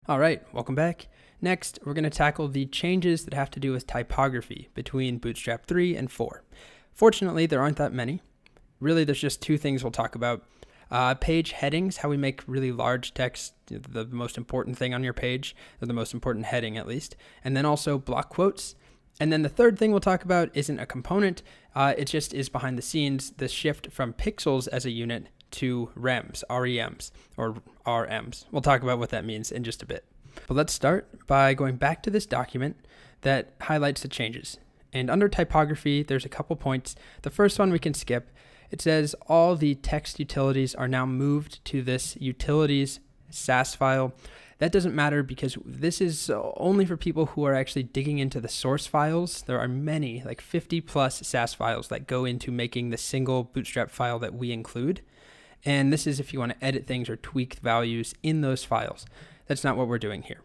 All right, welcome back. Next, we're going to tackle the changes that have to do with typography between Bootstrap 3 and 4. Fortunately, there aren't that many. Really, there's just two things we'll talk about. Page headings, how we make really large text the most important thing on your page, or the most important heading at least. And then also block quotes. And then the third thing we'll talk about isn't a component. It just is behind the scenes, the shift from pixels as a unit to rems, REMs, or RMs. We'll talk about what that means in just a bit. But let's start by going back to this document that highlights the changes. And under typography, there's a couple points. The first one we can skip. It says all the text utilities are now moved to this utilities SAS file. That doesn't matter because this is only for people who are actually digging into the source files. There are many, like 50 plus SAS files that go into making the single Bootstrap file that we include. And this is if you want to edit things or tweak values in those files. That's not what we're doing here.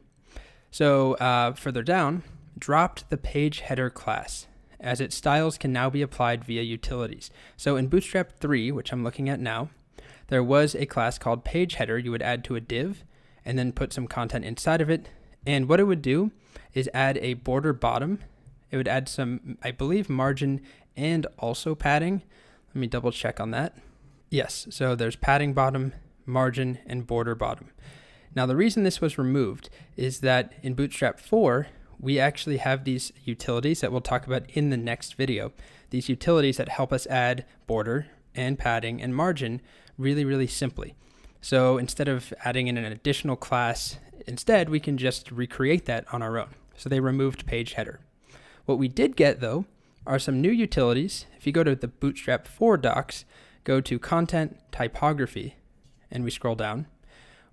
So further down, dropped the page header class, as its styles can now be applied via utilities. So in Bootstrap 3, which I'm looking at now, there was a class called page header you would add to a div and then put some content inside of it. And what it would do is add a border bottom. It would add some, I believe, margin and also padding. Let me double check on that. Yes, so there's padding bottom, margin, and border bottom. Now the reason this was removed is that in Bootstrap 4, we actually have these utilities that we'll talk about in the next video. These utilities that help us add border and padding and margin really, really simply. So instead of adding in an additional class, instead we can just recreate that on our own. So they removed page header. What we did get though are some new utilities. If you go to the Bootstrap 4 docs, go to Content, Typography, and we scroll down.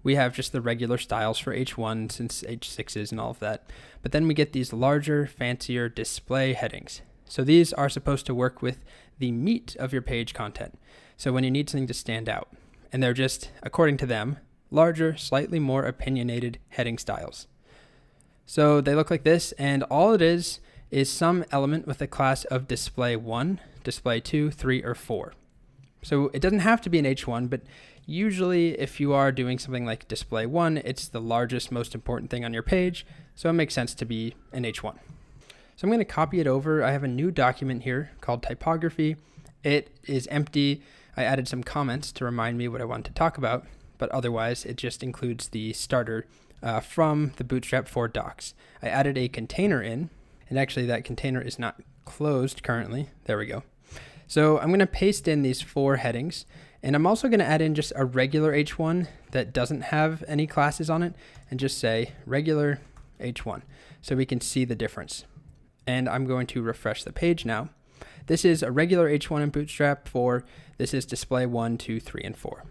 We have just the regular styles for H1s and H6s and all of that. But then we get these larger, fancier display headings. So these are supposed to work with the meat of your page content. So when you need something to stand out. And they're just, according to them, larger, slightly more opinionated heading styles. So they look like this, and all it is some element with a class of display 1, display 2, 3, or 4. So it doesn't have to be an H1, but usually if you are doing something like display 1, it's the largest, most important thing on your page, so it makes sense to be an H1. So I'm going to copy it over. I have a new document here called typography. It is empty. I added some comments to remind me what I want to talk about, but otherwise it just includes the starter from the Bootstrap 4 docs. I added a container in, and actually that container is not closed currently. There we go. So I'm going to paste in these 4 headings, and I'm also going to add in just a regular H1 that doesn't have any classes on it, and just say regular H1 so we can see the difference. And I'm going to refresh the page now. This is a regular H1 in Bootstrap 4. This is display 1, 2, 3, and 4.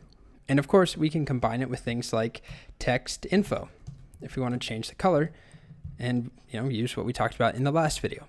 And of course, we can combine it with things like text info if we want to change the color and use what we talked about in the last video.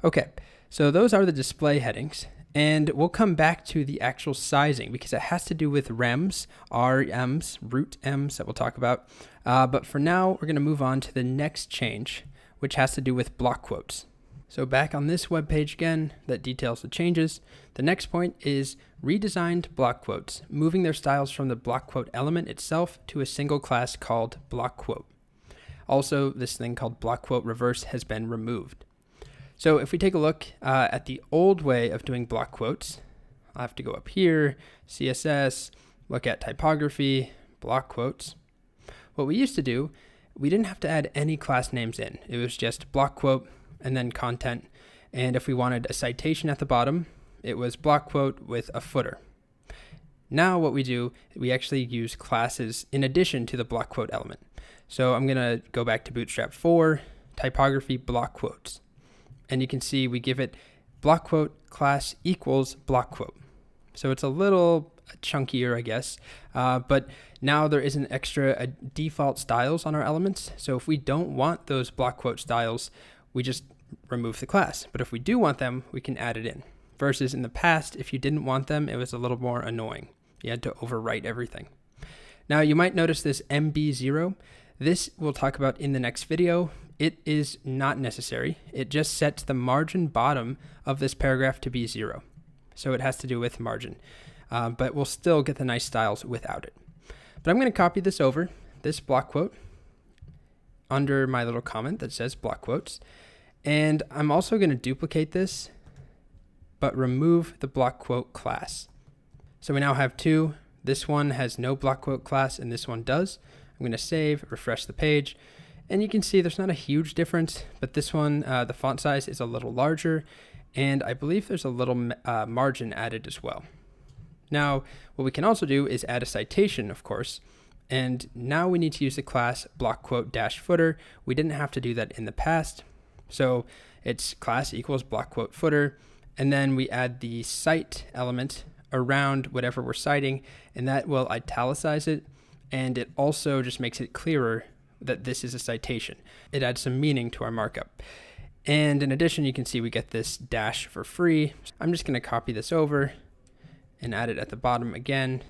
Okay, so those are the display headings. And we'll come back to the actual sizing because it has to do with rems, RMs, root M's that we'll talk about. But for now, we're going to move on to the next change, which has to do with block quotes. So back on this web page again that details the changes, the next point is redesigned block quotes, moving their styles from the block quote element itself to a single class called block quote. Also, this thing called block quote reverse has been removed. So if we take a look at the old way of doing block quotes, I'll have to go up here, CSS, look at typography, block quotes. What we used to do, we didn't have to add any class names in. It was just block quote and then content. And if we wanted a citation at the bottom, it was block quote with a footer. Now what we do, we actually use classes in addition to the block quote element. So I'm going to go back to Bootstrap 4, typography, block quotes. And you can see we give it block quote class equals block quote. So it's a little chunkier, I guess. But now there isn't extra default styles on our elements. So if we don't want those block quote styles, we just remove the class. But if we do want them, we can add it in. Versus in the past, if you didn't want them, it was a little more annoying. You had to overwrite everything. Now you might notice this MB0. This we'll talk about in the next video. It is not necessary. It just sets the margin bottom of this paragraph to be 0. So it has to do with margin. But we'll still get the nice styles without it. But I'm going to copy this over, this block quote, under my little comment that says block quotes. And I'm also going to duplicate this, but remove the block quote class. So we now have two. This one has no block quote class and this one does. I'm going to save, refresh the page, and you can see there's not a huge difference, but this one, the font size is a little larger, and I believe there's a little margin added as well. Now, what we can also do is add a citation, of course, and now we need to use the class block quote dash footer. We didn't have to do that in the past. So it's class equals block quote footer, and then we add the cite element around whatever we're citing, and that will italicize it, and it also just makes it clearer that this is a citation. It adds some meaning to our markup. And in addition, you can see we get this dash for free. I'm just going to copy this over and add it at the bottom again.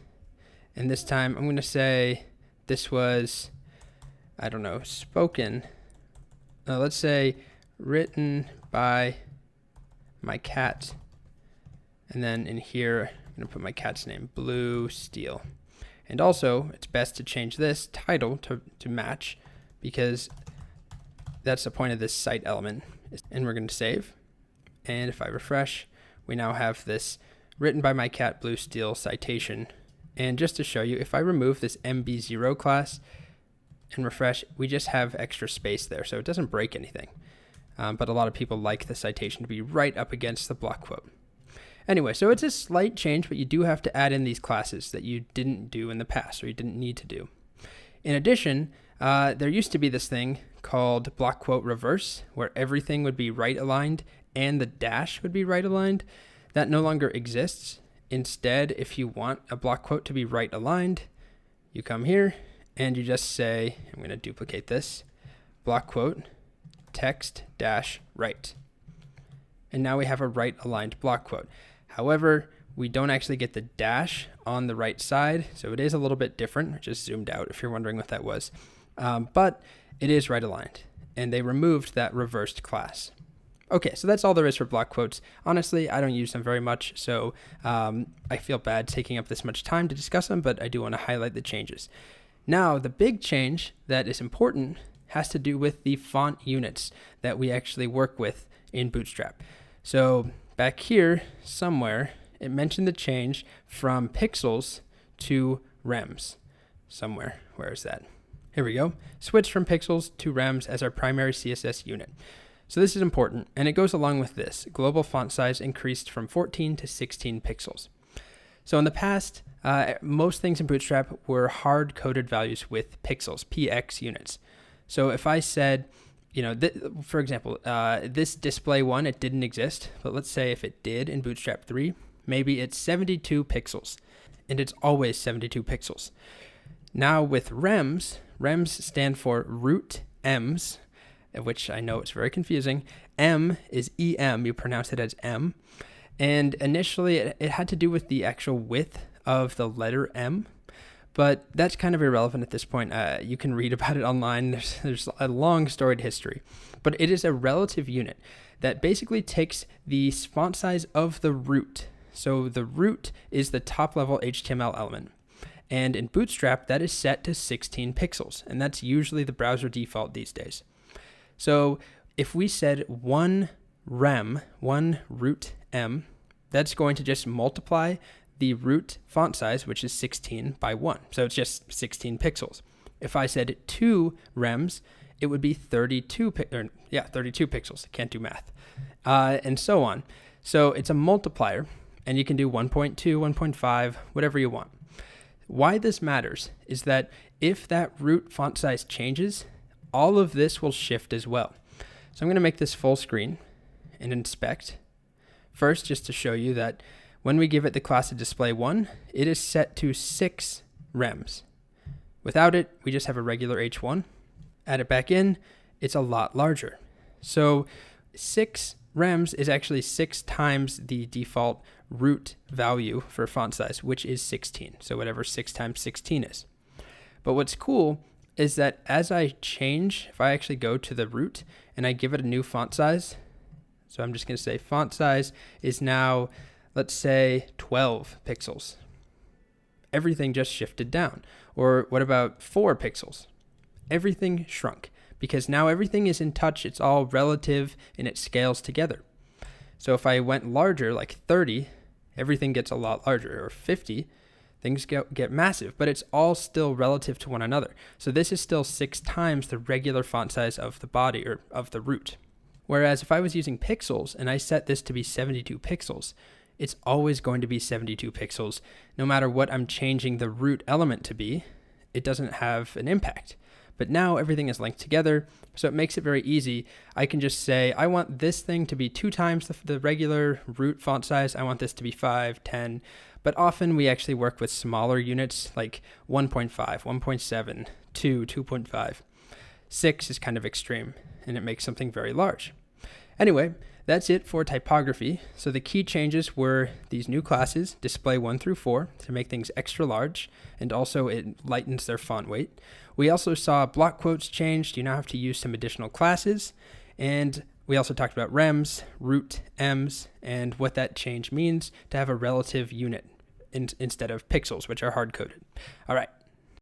And this time I'm going to say this was, I don't know, spoken. Let's say written by my cat. And then in here, I'm going to put my cat's name, Blue Steel. And also, it's best to change this title to match, because that's the point of this cite element. And we're going to save. And if I refresh, we now have this written by my cat Blue Steel citation. And just to show you, if I remove this MB0 class and refresh, we just have extra space there, so it doesn't break anything. But a lot of people like the citation to be right up against the block quote. Anyway, so it's a slight change, but you do have to add in these classes that you didn't do in the past, or you didn't need to do. In addition, there used to be this thing called block quote reverse, where everything would be right aligned and the dash would be right aligned. That no longer exists. Instead, if you want a block quote to be right aligned, you come here and you just say, I'm going to duplicate this, block quote, text dash right. And now we have a right aligned block quote. However, we don't actually get the dash on the right side, so it is a little bit different. I just zoomed out if you're wondering what that was. But it is right aligned, and they removed that reversed class. Okay, so that's all there is for block quotes. Honestly, I don't use them very much, so I feel bad taking up this much time to discuss them, but I do want to highlight the changes. Now, the big change that is important has to do with the font units that we actually work with in Bootstrap. So back here somewhere, it mentioned the change from pixels to rems. Somewhere, where is that? Here we go. Switch from pixels to rems as our primary CSS unit. So this is important, and it goes along with this. Global font size increased from 14 to 16 pixels. So in the past, most things in Bootstrap were hard-coded values with pixels, px units. So if I said, you know, for example, this display one, it didn't exist, but let's say if it did in Bootstrap 3, maybe it's 72 pixels, and it's always 72 pixels. Now with rems, rems stand for root ems, which I know it's very confusing. M is EM, you pronounce it as M. And initially it had to do with the actual width of the letter M, but that's kind of irrelevant at this point. You can read about it online. There's a long storied history, but it is a relative unit that basically takes the font size of the root. So the root is the top level HTML element. And in Bootstrap, that is set to 16 pixels, and that's usually the browser default these days. So if we said one rem, one root m, that's going to just multiply the root font size, which is 16, by 1. So it's just 16 pixels. If I said two rems, it would be 32 pixels. I can't do math. And so on. So it's a multiplier, and you can do 1.2, 1.5, whatever you want. Why this matters is that if that root font size changes, all of this will shift as well. So I'm going to make this full screen and inspect. First, just to show you that when we give it the class of display1, it is set to 6 rems. Without it, we just have a regular h1. Add it back in, it's a lot larger. So 6 rems is actually 6 times the default root value for font size, which is 16. So whatever 6 times 16 is. But what's cool is that as I change, if I actually go to the root and I give it a new font size, so I'm just going to say font size is now, let's say 12 pixels. Everything just shifted down. Or what about 4 pixels? Everything shrunk because now everything is in touch, it's all relative, and it scales together. So if I went larger, like 30, everything gets a lot larger, or 50, things get massive, but it's all still relative to one another. So this is still 6 times the regular font size of the body, or of the root. Whereas if I was using pixels and I set this to be 72 pixels, it's always going to be 72 pixels. No matter what I'm changing the root element to be, it doesn't have an impact. But now everything is linked together, so it makes it very easy. I can just say, I want this thing to be 2 times the regular root font size. I want this to be 5, 10. But often we actually work with smaller units like 1.5, 1.7, 2, 2.5. 6 is kind of extreme, and it makes something very large. Anyway, that's it for typography. So the key changes were these new classes, display 1 through 4, to make things extra large, and also it lightens their font weight. We also saw block quotes changed. You now have to use some additional classes, and we also talked about rems, root, ems, and what that change means to have a relative unit instead of pixels, which are hard-coded. All right.